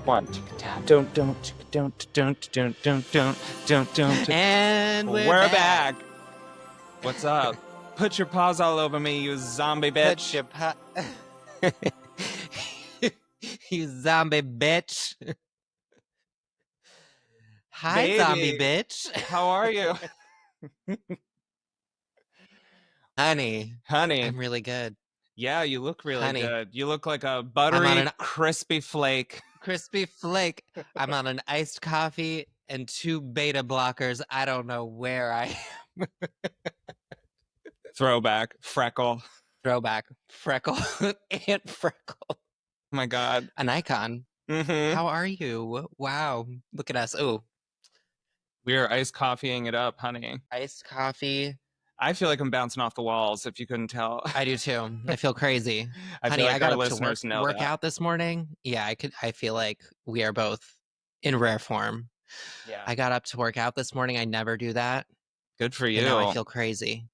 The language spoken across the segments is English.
One, don't. And we're back. What's up? Put your paws all over me, you zombie bitch. Put your you zombie bitch. Hi, Baby. zombie bitch. How are you? Honey. Honey. I'm really good. Yeah, you look really Honey. good. You look like a buttery, crispy flake. Crispy flake. I'm on an iced coffee and 2 beta blockers. I don't know where I am. Throwback. Freckle. Throwback. Freckle. Aunt Freckle. Oh my God. An icon. Mm-hmm. How are you? Wow. Look at us. Oh. We are iced coffeeing it up, honey. Iced coffee. I feel like I'm bouncing off the walls, if you couldn't tell. I do too. I feel crazy. Honey, Like I got up to work out this morning. Yeah, I feel like we are both in rare form. Yeah. I got up to work out this morning. I never do that. Good for you. And now I feel crazy.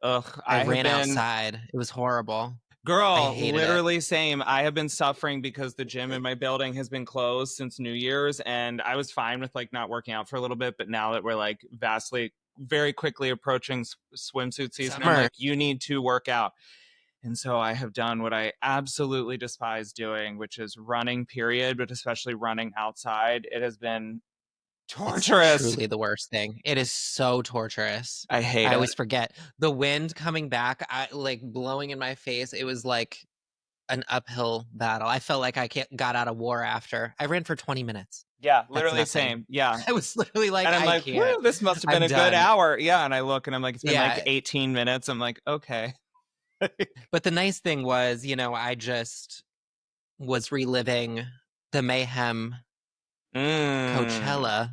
Ugh, I ran outside. It was horrible. Girl, literally same. I have been suffering because the gym in my building has been closed since New Year's, and I was fine with like not working out for a little bit, but now that we're like very quickly approaching swimsuit season, I'm like, you need to work out. And so I have done what I absolutely despise doing, which is running, period, but especially running outside. It has been torturous. It's truly the worst thing. It is so torturous. I hate it. I always forget. The wind coming back, like blowing in my face. It was like an uphill battle. I felt like I got out of war after. I ran for 20 minutes. Yeah, literally same. Yeah. I was literally like, and I'm like, woo, this must have been a good hour. Yeah. And I look and I'm like, it's been like 18 minutes. I'm like, okay. But the nice thing was, you know, I just was reliving the Mayhem Coachella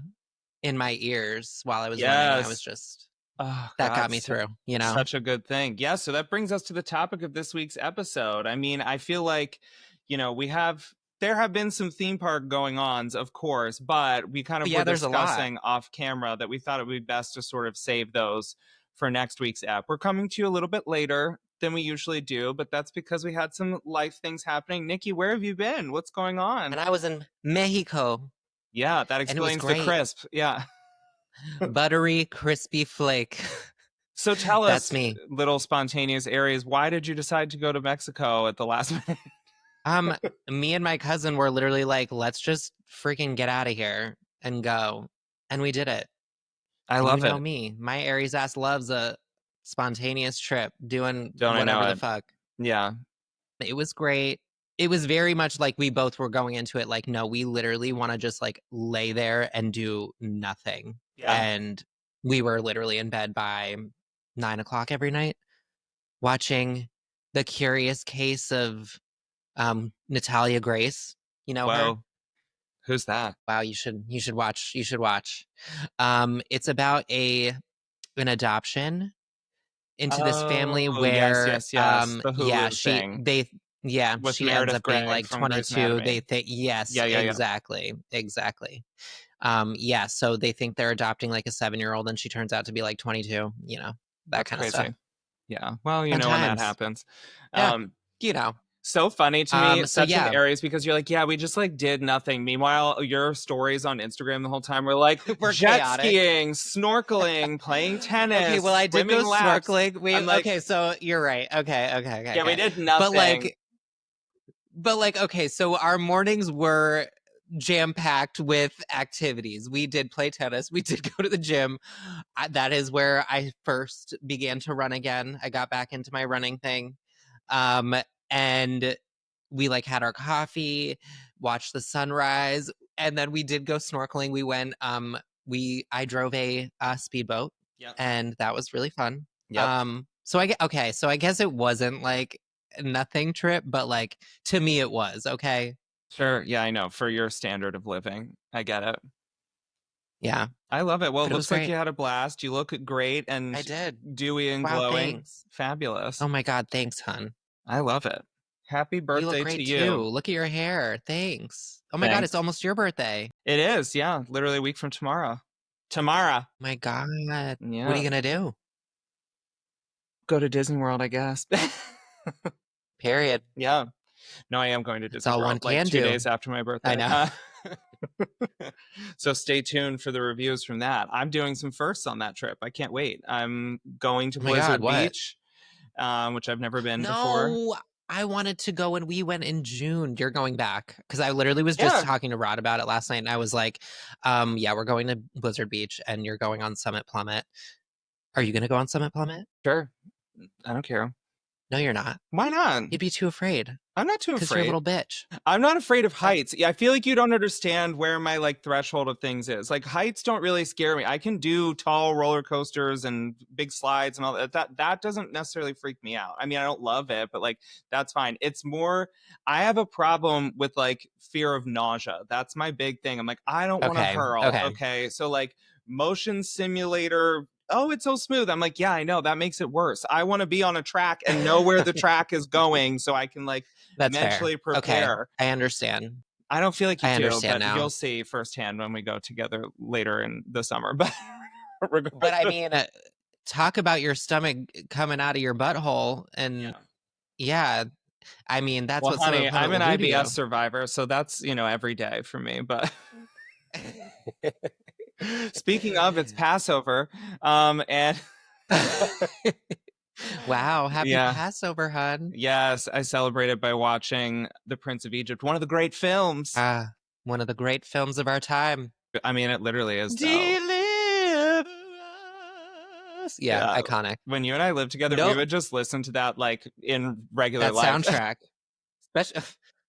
in my ears while I was running. I was just, got me through, you know? Such a good thing. Yeah. So that brings us to the topic of this week's episode. I mean, I feel like, you know, there have been some theme park going-ons, of course, but we kind of were discussing off camera that we thought it would be best to sort of save those for next week's ep. We're coming to you a little bit later than we usually do, but that's because we had some life things happening. Nikki, where have you been? What's going on? And I was in Mexico. Yeah, that explains the crisp. Yeah. Buttery, crispy flake. So tell us, that's me. Little spontaneous Aries, why did you decide to go to Mexico at the last minute? Me and my cousin were literally like, let's just freaking get out of here and go. And we did it. I love it. You know me. My Aries ass loves a spontaneous trip, doing whatever the fuck. Yeah. It was great. It was very much like we both were going into it like, no, we literally want to just like lay there and do nothing. Yeah. And we were literally in bed by 9 o'clock every night watching The Curious Case of Natalia Grace. You know her? Who's that? Wow, you should watch. You should watch. It's about an adoption into this family where yes. The Hulu thing. She ends up being like 22. They think exactly. So they think they're adopting like a 7-year-old and she turns out to be like 22, you know, that kind of stuff. Yeah. Well, you know when that happens. You know. So funny to me, such an Aries, because you're like, yeah, we just like did nothing. Meanwhile, your stories on Instagram the whole time were like, we're jet skiing, snorkeling, playing tennis. Okay, well, I did go snorkeling. Okay, so you're right. Okay. Yeah, we did nothing. But okay, so our mornings were jam-packed with activities. We did play tennis. We did go to the gym. That is where I first began to run again. I got back into my running thing. And we like had our coffee, watched the sunrise, and then we did go snorkeling. We went, I drove a speedboat, and that was really fun. So I guess it wasn't like nothing trip, but like to me it was. Okay. Sure. Yeah, I know. For your standard of living, I get it. Yeah. I love it. Well, it looks like you had a blast. You look great and I did. Dewy and glowing. Thanks. Fabulous. Oh my God. Thanks, hon. I love it. Happy birthday to you. Too. Look at your hair. Thanks. Oh my God, it's almost your birthday. It is. Yeah. Literally a week from tomorrow. My God. Yeah. What are you going to do? Go to Disney World, I guess. Period. Yeah. No, I am going to Disney World. All one can do. 2 days after my birthday. I know. So stay tuned for the reviews from that. I'm doing some firsts on that trip. I can't wait. I'm going to Oh my God, Blizzard what? Beach, which I've never been before. No, I wanted to go when we went in June. You're going back because I literally was just Yeah. talking to Rod about it last night, and I was like, "Yeah, we're going to Blizzard Beach, and you're going on Summit Plummet. Are you going to go on Summit Plummet? Sure. I don't care. No, you're not. Why not? You'd be too afraid I'm not too because you're a afraid. little bitch. I'm not afraid of heights. Yeah, I feel like you don't understand where my like threshold of things is. Like heights don't really scare me. I can do tall roller coasters and big slides and all that. That doesn't necessarily freak me out. I mean, I don't love it, but like that's fine. It's more I have a problem with like fear of nausea. That's my big thing. I'm like, I don't want to Okay, hurl. okay. Okay. So like motion simulator. Oh, it's so smooth. I'm like, yeah, I know. That makes it worse. I want to be on a track and know where the track is going so I can like That's mentally fair. prepare. Okay, I understand. I don't feel like you I do, understand but now. you'll see firsthand when we go together later in the summer. But But I mean, talk about your stomach coming out of your butthole, and yeah, I mean that's well, what honey, Summit Plummet I'm an will do to IBS you. survivor, so that's every day for me. But speaking of, it's Passover, and Wow, happy yeah. Passover, hun. Yes, I celebrated by watching The Prince of Egypt, one of the great films. Ah, one of the great films of our time. I mean, it literally is. Deliver us. Yeah, iconic. When you and I lived together, we would just listen to that like in regular That life. soundtrack.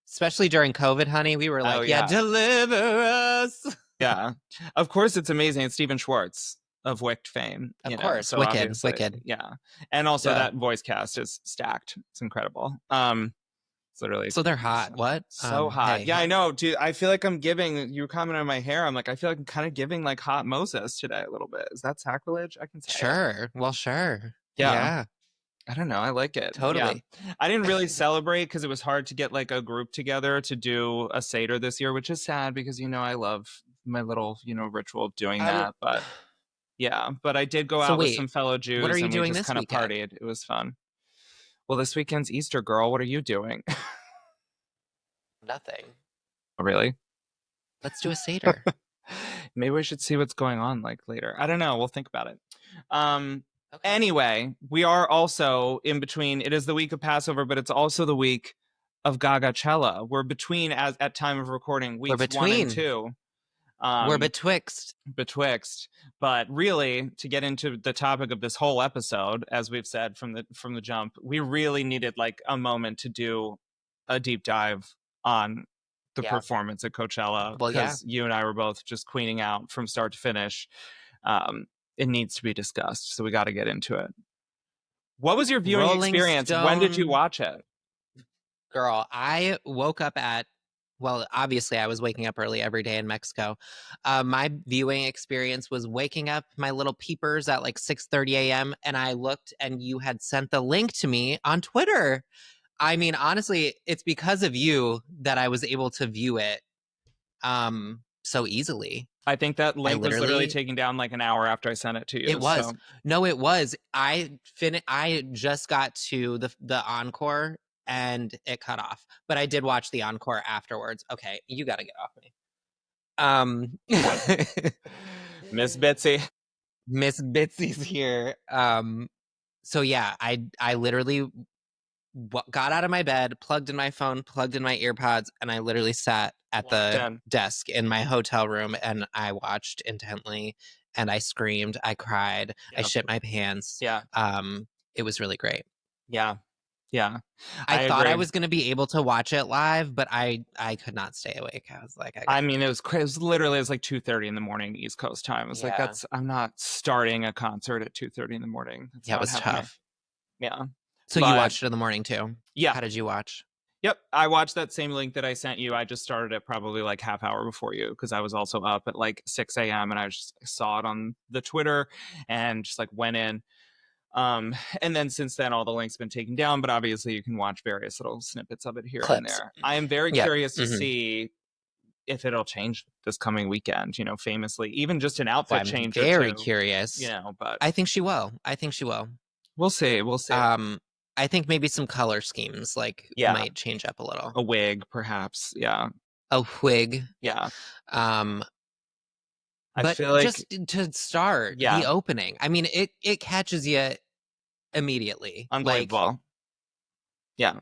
Especially during COVID, honey. We were like, yeah, deliver us. Yeah. Of course, it's amazing. It's Stephen Schwartz of Wicked fame. Of course. So Wicked. Yeah. And also that voice cast is stacked. It's incredible. It's literally so they're hot. What? So hot. Hey. Yeah, I know, dude. I feel like I'm giving you comment on my hair. I'm like, I feel like I'm kind of giving like hot Moses today a little bit. Is that sacrilege? I can say Sure. Well, sure. Yeah. I don't know. I like it. Totally. Yeah. I didn't really celebrate because it was hard to get like a group together to do a Seder this year, which is sad because, I love my little, ritual of doing that. But yeah, but I did go out with some fellow Jews what are you and doing we just this kind of partied. It was fun. Well, this weekend's Easter, girl. What are you doing? Nothing. Oh, really? Let's do a Seder. Maybe we should see what's going on like later. I don't know. We'll think about it. Anyway, we are also in between. It is the week of Passover, but it's also the week of Gagachella. We're between, as at time of recording, weeks 1 and 2. We're betwixt. But really, to get into the topic of this whole episode, as we've said from the jump, we really needed like a moment to do a deep dive on the performance at Coachella, because you and I were both just queening out from start to finish. It needs to be discussed, so we got to get into it. What was your viewing experience? When did you watch it? Girl, I woke up obviously I was waking up early every day in Mexico. My viewing experience was waking up my little peepers at like 6:30 a.m. and I looked and you had sent the link to me on Twitter. I mean, honestly, it's because of you that I was able to view it so easily. I think that link was literally taken down like an hour after I sent it to you. It was. So. No, it was. I just got to the encore and it cut off. But I did watch the encore afterwards. Okay, you got to get off me. Miss Bitsy. Miss Bitsy's here. So yeah, I literally got out of my bed, plugged in my phone, plugged in my earpods, and I literally sat at the desk in my hotel room and I watched intently and I screamed, I cried, I shit my pants. Yeah. It was really great. Yeah. Yeah. I thought I was going to be able to watch it live, but I could not stay awake. I was like, I mean, it was crazy. It was literally, like 2:30 in the morning, East Coast time. It was like, I'm not starting a concert at 2:30 in the morning. That's it was tough. Yeah. So you watched it in the morning too? Yeah. How did you watch? Yep. I watched that same link that I sent you. I just started it probably like half hour before you because I was also up at like 6 a.m. and I just saw it on the Twitter and just like went in. And then since then, all the links have been taken down, but obviously you can watch various little snippets of it here and there. I am very curious to see if it'll change this coming weekend, famously, even just an outfit change. Very curious, but I think she will. We'll see. I think maybe some color schemes might change up a little. A wig, perhaps. Yeah. a wig. Yeah. Um, I but feel like, just to start yeah, the opening, I mean, it catches you immediately. Like unbelievable. Yeah.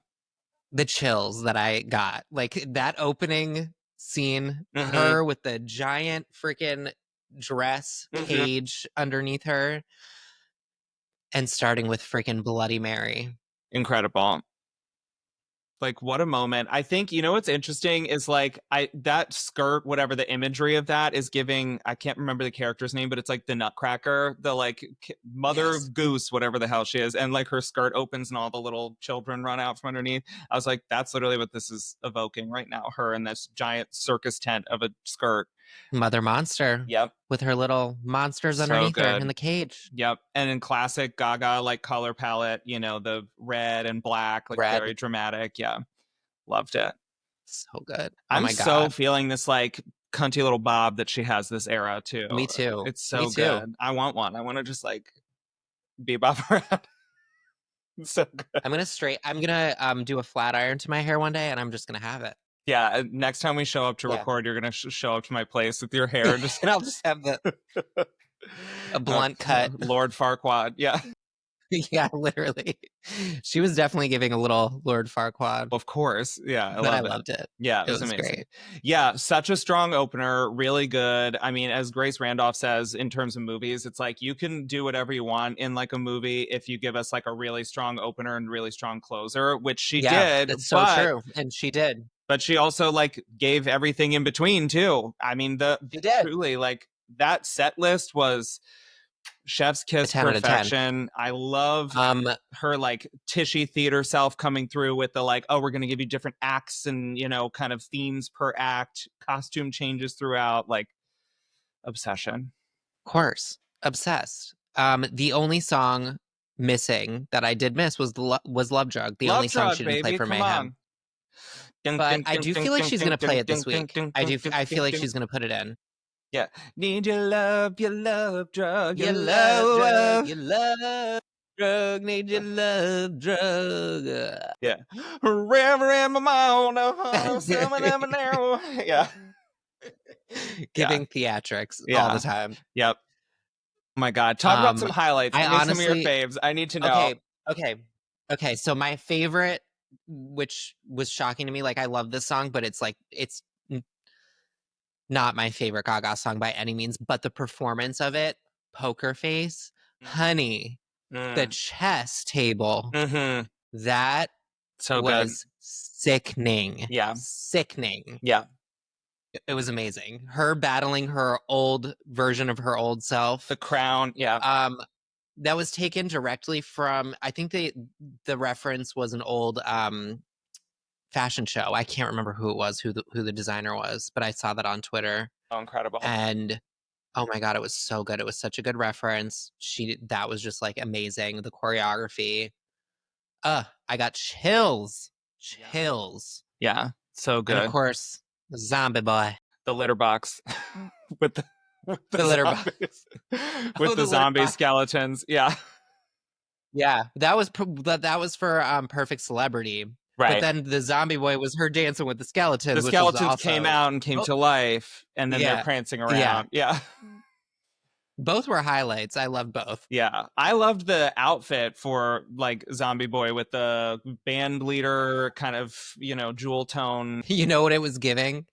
the chills that I got, like that opening scene, Mm-hmm. her with the giant freaking dress Mm-hmm. cage underneath her, and starting with freaking Bloody Mary. Incredible. Like, what a moment. I think, you know, what's interesting is like, that skirt, whatever the imagery of that is giving, I can't remember the character's name, but it's like the Nutcracker, the like mother Yes. goose, whatever the hell she is. And like her skirt opens and all the little children run out from underneath. I was like, that's literally what this is evoking right now. Her in this giant circus tent of a skirt. Mother Monster Yep. with her little monsters So underneath her in good. the cage. Yep. And in classic Gaga, like color palette, you know, the red and black, like Red. very dramatic. Yeah. Loved it. So good. Oh I'm my so God. feeling this like cunty little bob that she has this era too. Me too. It's Me so too. good. I want one. I want to just like bebop around. It's so good. I'm gonna do a flat iron to my hair one day and I'm just gonna have it. Yeah. Next time we show up to Yeah. record, you're gonna show up to my place with your hair just And I'll just have a blunt cut. Lord Farquaad. Yeah. Yeah, literally. She was definitely giving a little Lord Farquaad, Of course. Yeah. I but I love it. loved it. Yeah, it It was was amazing. great. Yeah, such a strong opener, really good. I mean, as Grace Randolph says in terms of movies, it's like you can do whatever you want in like a movie if you give us like a really strong opener and really strong closer, which she Yeah, did, it's so true. And she did. but she also like gave everything in between too. I mean, the She did. truly like that set list was chef's A kiss 10 out of 10. perfection. I love her like Tishy theater self coming through with the like, oh, we're going to give you different acts and, you know, kind of themes per act, costume changes throughout, like obsession. Of course. Obsessed. The only song missing that I did miss was was Love Drug, the Love only song drug, she didn't play baby. for Come Mayhem. on. But I do feel like she's going to play it this week. I feel like she's going to put it in. Yeah. Need your love drug, Your love drug, your love drug, need your love drug. Yeah. River in my mouth, yeah. Giving theatrics all the time. Yep. Oh my God. Talk about some highlights. Give me some of your faves. I need to know. Okay. So my favorite, which was shocking to me, like I love this song, but it's like, it's not my favorite Gaga song by any means, but the performance of it, Poker Face, honey, the chess table, that so was good. sickening. Yeah. Sickening. Yeah. It was amazing. Her battling her old version of her old self. The crown. Yeah. That was taken directly from, I think the reference was an old fashion show. I can't remember who it was, who the designer was, but I saw that on Twitter. Oh, incredible. And oh my God, it was so good. It was such a good reference. That was just like amazing. The choreography. I got chills. Chills. Yeah. So good. And of course, Zombie Boy. The litter box with the litter box. with the zombie skeletons. Yeah. Yeah. That was for Perfect Celebrity. Right. But then the Zombie Boy was her dancing with the skeletons. The skeletons came out and came to life, and then they're prancing around. Yeah. Both were highlights. I loved both. Yeah. I loved the outfit for like Zombie Boy with the band leader kind of, you know, jewel tone. You know what it was giving?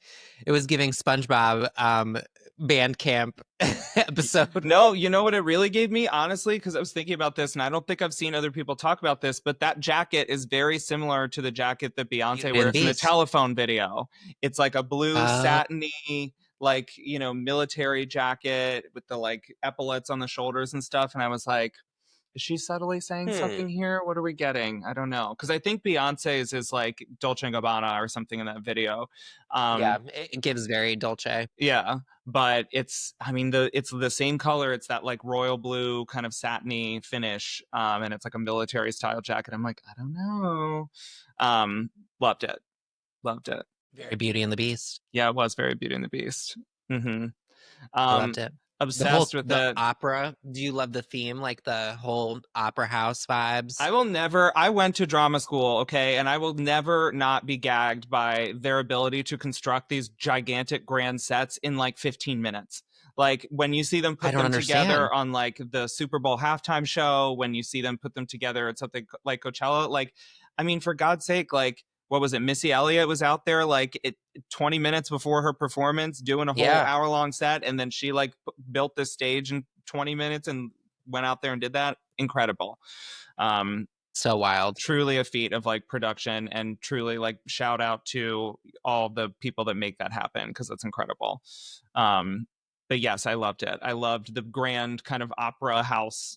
It was giving SpongeBob band camp episode. No, you know what it really gave me, honestly, because I was thinking about this, and I don't think I've seen other people talk about this, but that jacket is very similar to the jacket that Beyonce wears in the Telephone video. It's like a blue satiny, like, you know, military jacket with the like epaulets on the shoulders and stuff. And I was like, is she subtly saying something here? What are we getting? I don't know. Because I think Beyonce's is like Dolce & Gabbana or something in that video. Yeah, it gives very Dolce. Yeah, but it's the same color. It's that like royal blue kind of satiny finish. And it's like a military style jacket. I'm like, I don't know. Loved it. Loved it. Very Beauty and the Beast. Yeah, it was very Beauty and the Beast. Loved it. Obsessed with the it. opera. Do you love the theme, like the whole opera house vibes? I went to drama school, okay, and I will never not be gagged by their ability to construct these gigantic grand sets in like 15 minutes. Like when you see them I put don't them understand. together on like the Super Bowl halftime show, when you see them put them together at something like Coachella, like, I mean, for God's sake, like, what was it? Missy Elliott was out there like 20 minutes before her performance doing a whole Yeah. hour-long set, and then she like built this stage in 20 minutes and went out there and did that. Incredible. So wild. Truly a feat of like production, and truly like shout out to all the people that make that happen, because that's incredible. But yes, I loved it. I loved the grand kind of opera house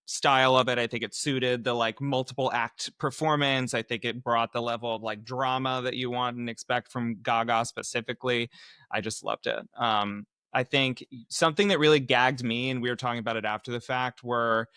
style of it. I think it suited the like multiple act performance. I think it brought the level of like drama that you want and expect from Gaga specifically. I just loved it. I think something that really gagged me, and we were talking about it after the fact, were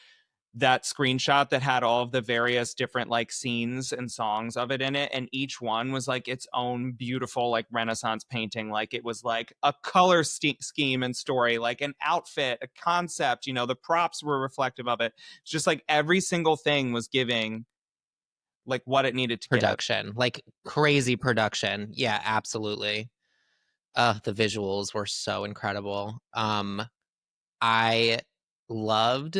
that screenshot that had all of the various different like scenes and songs of it in it, and each one was like its own beautiful like Renaissance painting. Like it was like a color scheme and story, like an outfit, a concept, you know, the props were reflective of it. It's just like every single thing was giving like what it needed to Production, like crazy production. Yeah, absolutely. The visuals were so incredible. I loved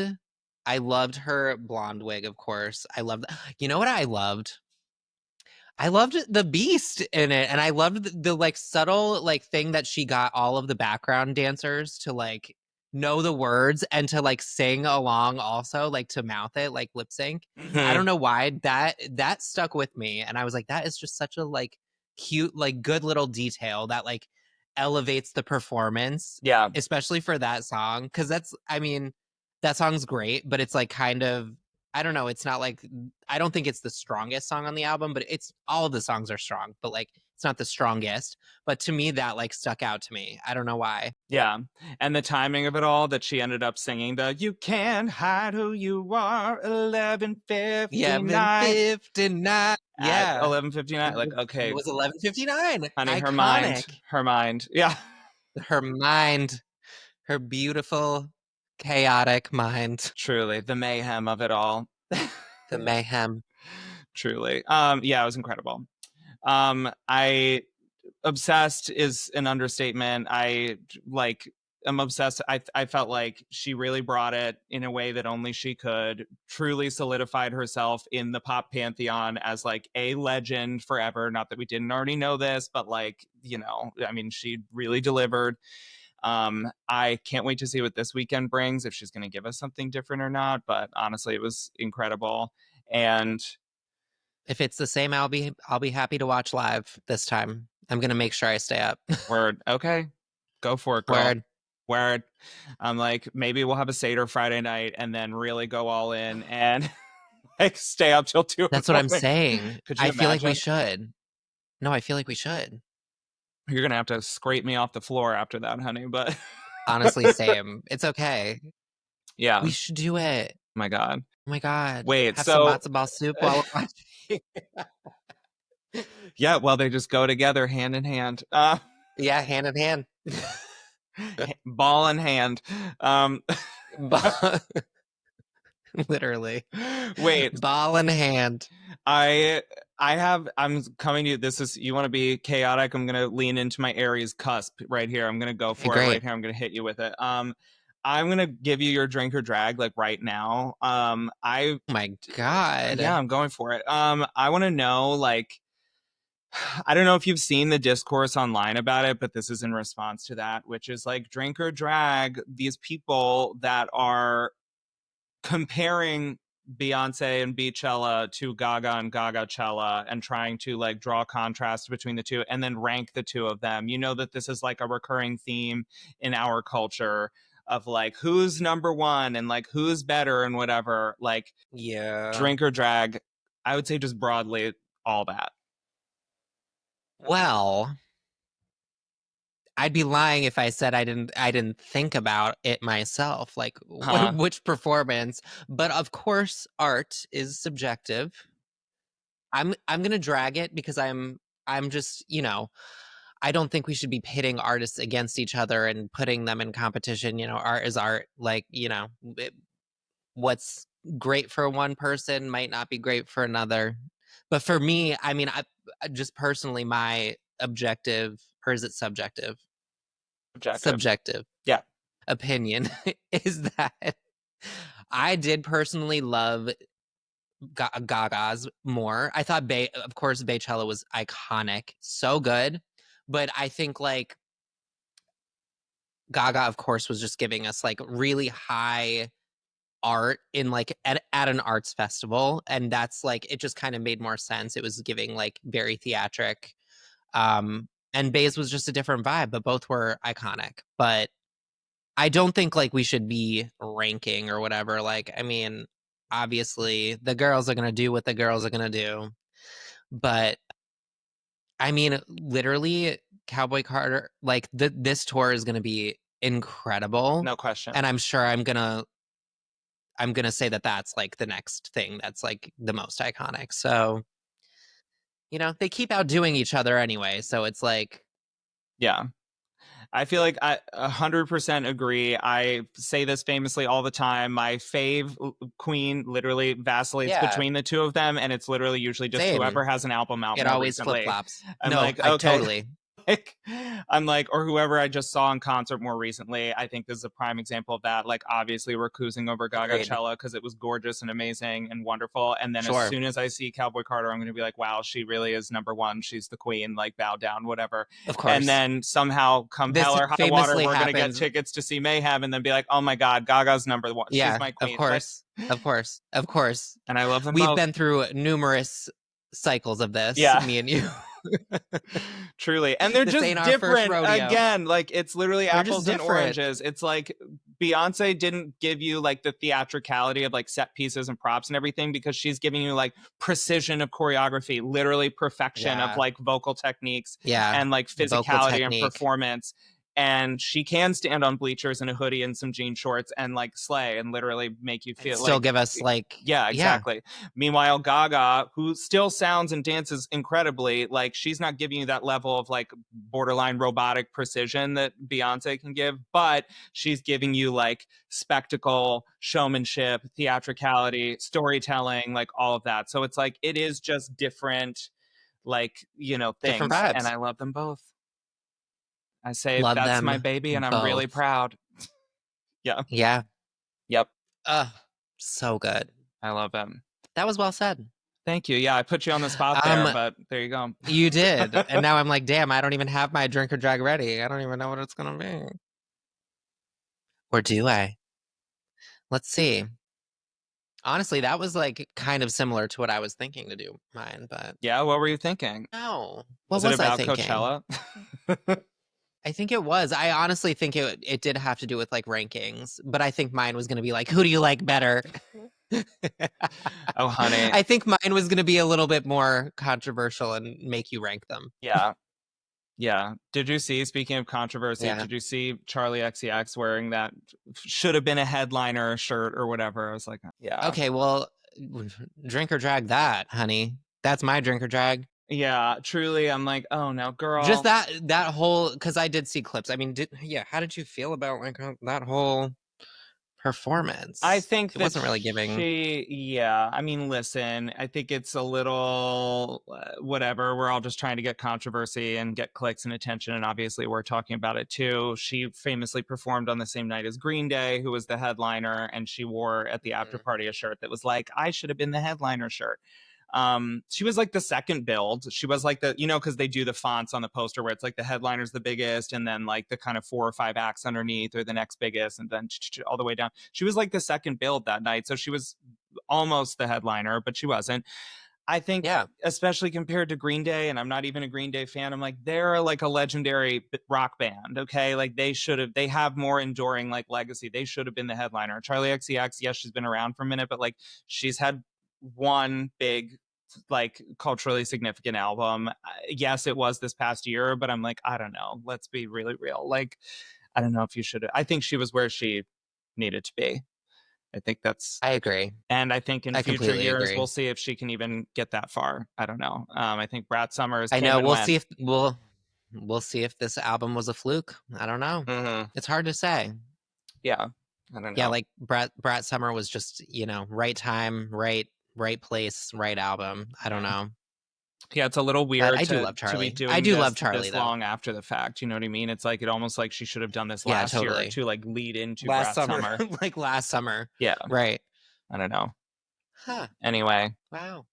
I loved her blonde wig, of course. I loved You know what I loved? I loved the Beast in it, and I loved the like subtle like thing that she got all of the background dancers to like know the words and to like sing along also, like to mouth it, like lip sync. I get. don't know why that stuck with me, and I was like, that is just such a like cute, like good little detail that like elevates the performance, Yeah. especially for that song. Because I mean, that song's great, but it's like kind of, I don't know. It's not like, I don't think it's the strongest song on the album, but it's all of the songs are strong, but like it's not the strongest. But to me, that like stuck out to me. I don't know why. Yeah. And the timing of it all, that she ended up singing the "You Can't Hide Who You Are" 11:59 11:59. at Yeah. 11:59. Like, It okay, was 11:59. honey, Iconic. her mind. Yeah. Her mind, her beautiful, chaotic mind. Truly, the mayhem of it all. The mayhem. Truly. Yeah, it was incredible. I obsessed is an understatement. I like am obsessed. I felt like she really brought it in a way that only she could. Truly solidified herself in the pop pantheon as like a legend forever. Not that we didn't already know this, but like, you know, I mean, she really delivered. I can't wait to see what this weekend brings, if she's going to give us something different or not. But honestly, it was incredible. And If it's the same, I'll be happy to watch live this time. I'm gonna make sure I stay up. word, okay, go for it, girl. Word. Word. I'm like, maybe we'll have a Seder Friday night and then really go all in and like stay up till 2 in That's the what I'm morning. saying. Could you I feel like we imagine? should. No, I feel like we should. You're gonna have to scrape me off the floor after that, honey. But Honestly, same. It's okay. yeah, We should do it. my God. Oh my God. Wait, Have some so matzo ball soup while we're watching. yeah, well, they just go together hand in hand. Yeah, hand in hand. Ball in hand. Literally. Wait, Ball in hand. I I'm coming to you. This is, you want to be chaotic. I'm gonna lean into my Aries cusp right here. I'm gonna go for it right Great. here. I'm gonna hit you with it. I'm gonna give you your drink or drag like right now. Oh my God. Yeah, I'm going for it. I want to know, like, I don't know if you've seen the discourse online about it, but this is in response to that, which is like drink or drag these people that are comparing Beyonce and Beachella to Gaga and Gagachella, and trying to like draw contrast between the two and then rank the two of them. You know that this is like a recurring theme in our culture of like who's number one and like who's better and whatever. Like, Yeah. drink or drag, I would say just broadly all that. Well, I'd be lying if I said I didn't think about it myself, like Huh. which performance. But of course, art is subjective. I'm gonna drag it because I'm just, I don't think we should be pitting artists against each other and putting them in competition. You know, art is art. Like, you know, what's great for one person might not be great for another. But for me, I mean, I just personally, my objective, or is it subjective? Subjective. Yeah. Opinion is that I did personally love Gaga's more. I thought of course, Baychella was iconic, so good. But I think like Gaga, of course, was just giving us like really high art in like at an arts festival, and that's like it just kind of made more sense. It was giving like very theatric. And Bay's was just a different vibe, but both were iconic. But I don't think like we should be ranking or whatever. Like, I mean, obviously the girls are gonna do what the girls are gonna do. But I mean, literally, Cowboy Carter, like this tour is gonna be incredible. No question. And I'm sure I'm gonna say that that's like the next thing that's like the most iconic. So, you know, they keep outdoing each other anyway. So it's like, yeah. I feel like I 100% agree. I say this famously all the time. My fave queen literally vacillates between the two of them, and it's literally usually just whoever has an album out it more always recently. flip flops. I'm No, like, I okay. totally. Like, I'm like, or whoever I just saw in concert more recently. I think this is a prime example of that. Like, obviously, we're cruising over Gagachella because it was gorgeous and amazing and wonderful. And then as soon as I see Cowboy Carter, I'm going to be like, wow, she really is number one. She's the queen. Like, bow down, whatever. Of course. And then somehow, come hell or high water, we're going to get tickets to see Mayhem, and then be like, oh my god, Gaga's number one. Yeah, she's my queen. Of course. Of course. And I love them. We've been through numerous cycles of this. Yeah. Me and you. Truly. And they're just different again. Like, it's literally apples and oranges. It's like Beyonce didn't give you like the theatricality of like set pieces and props and everything, because she's giving you like precision of choreography, literally perfection of like vocal techniques and like physicality and performance. And she can stand on bleachers in a hoodie and some jean shorts and like slay and literally make you feel still give us like, yeah, exactly. Meanwhile, Gaga, who still sounds and dances incredibly, like she's not giving you that level of like borderline robotic precision that Beyonce can give, but she's giving you like spectacle, showmanship, theatricality, storytelling, like all of that. So it's like, it is just different, like, you know, things. And I love them both. I say that's my baby, and I'm really proud. Yeah. Yeah. Yep. So good. I love him. That was well said. Thank you. Yeah, I put you on the spot there, but there you go. You did. And now I'm like, damn, I don't even have my drink or drag ready. I don't even know what it's going to be. Or do I? Let's see. Honestly, that was like kind of similar to what I was thinking to do mine, but... Yeah, what were you thinking? No. What was it about Coachella? I think it was. I honestly think it did have to do with like rankings, but I think mine was going to be like, who do you like better? Oh, honey. I think mine was going to be a little bit more controversial and make you rank them. Yeah. Yeah. Did you see, speaking of controversy, did you see Charlie XCX wearing that should have been a headliner shirt or whatever? I was like, yeah. Okay, well, drink or drag that, honey. That's my drink or drag. Yeah, truly. I'm like, oh no, girl. Just that whole, because I did see clips. I mean, how did you feel about like that whole performance? I think it wasn't really giving. I mean, listen, I think it's a little whatever. We're all just trying to get controversy and get clicks and attention, and obviously we're talking about it too. She famously performed on the same night as Green Day, who was the headliner, and she wore at the after party a shirt that was like, I should have been the headliner shirt. She was like the second build. She was like the, you know, because they do the fonts on the poster where it's like the headliner's the biggest, and then like the kind of 4 or 5 acts underneath are the next biggest, and then all the way down. She was like the second build that night, so she was almost the headliner, but she wasn't. I think, especially compared to Green Day, and I'm not even a Green Day fan, I'm like, they're like a legendary rock band, okay? Like they have more enduring like legacy. They should have been the headliner. Charlie XCX, yes, she's been around for a minute, but like she's had one big like culturally significant album. Yes, it was this past year, but I'm like, I don't know, let's be really real. Like, I don't know if you should. I think she was where she needed to be. I agree. And I think in future years we'll see if she can even get that far. I don't know. I think Brad Summers, I know, we'll see if we'll see if this album was a fluke. I don't know. It's hard to say. Yeah. I don't know. Yeah, like Brat Summer was just, right time, right place, right album. I don't know. Yeah, it's a little weird. I do love to be Charlie. doing I do this, love Charlie this though. long after the fact. You know what I mean? It's like almost like she should have done this Yeah, last year totally. to like lead into last Brat summer. Summer. Like last summer. Yeah. Right. I don't know. Huh. Anyway. Wow.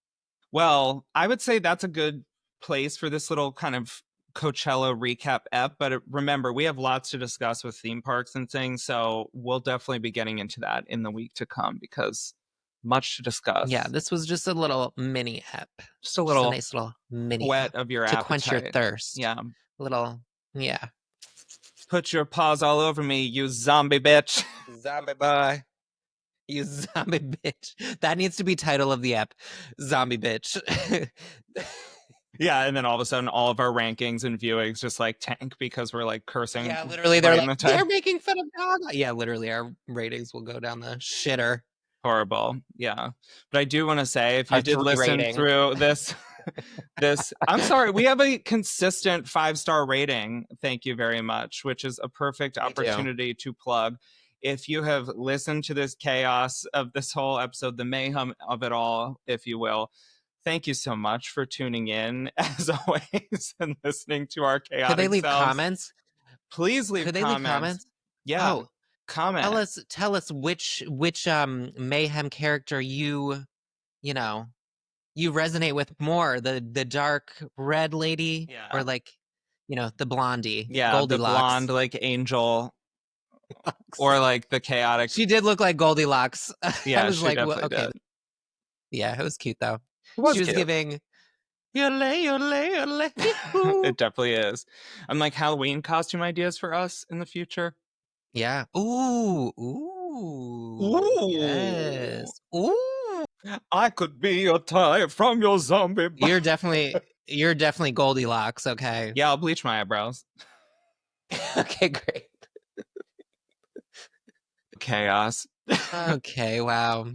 Well, I would say that's a good place for this little kind of Coachella recap ep. But remember, we have lots to discuss with theme parks and things. So we'll definitely be getting into that in the week to come because much to discuss. Yeah, this was just a little mini ep. Just a little nice little mini wet ep of your to appetite. quench your thirst. Yeah. Yeah. Put your paws all over me, you zombie bitch. Zombie boy. You zombie bitch. That needs to be title of the ep. Zombie bitch. Yeah, and then all of a sudden all of our rankings and viewings just like tank because we're like cursing. Yeah, literally they're right like, they're making fun of Gaga. Yeah, literally our ratings will go down the shitter. Horrible. Yeah. But I do want to say, if you did listen through this, I'm sorry, we have a consistent 5-star rating. Thank you very much, which is a perfect opportunity to plug. If you have listened to this chaos of this whole episode, the mayhem of it all, if you will, thank you so much for tuning in, as always, and listening to our chaotic Could they leave selves. comments? Please leave comments. Could they leave comments? Yeah. Oh, comment. Tell us which mayhem character you resonate with more, the dark red lady, or like the blondie, Goldilocks. The blonde like angel, or like the chaotic. She did look like Goldilocks. Yeah, I was like, well, okay, did. Yeah, it was cute though. She was cute. Giving yole. It definitely is. I'm like, Halloween costume ideas for us in the future. Yeah. Ooh. Yes. Ooh. I could be your type from your zombie. You're definitely Goldilocks. Okay. Yeah, I'll bleach my eyebrows. Okay, great. Chaos. Okay. Wow.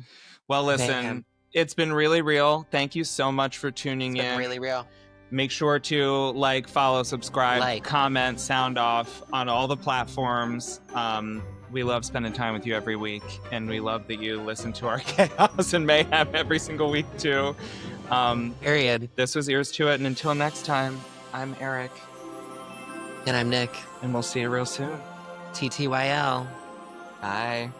Well, listen. Mayhem. It's been really real. Thank you so much for tuning in. Really real. Make sure to like, follow, subscribe, comment, sound off on all the platforms. We love spending time with you every week, and we love that you listen to our chaos and mayhem every single week too. Period. This was Ears to It, and until next time, I'm Erik. And I'm Nick. And we'll see you real soon. TTYL. Bye.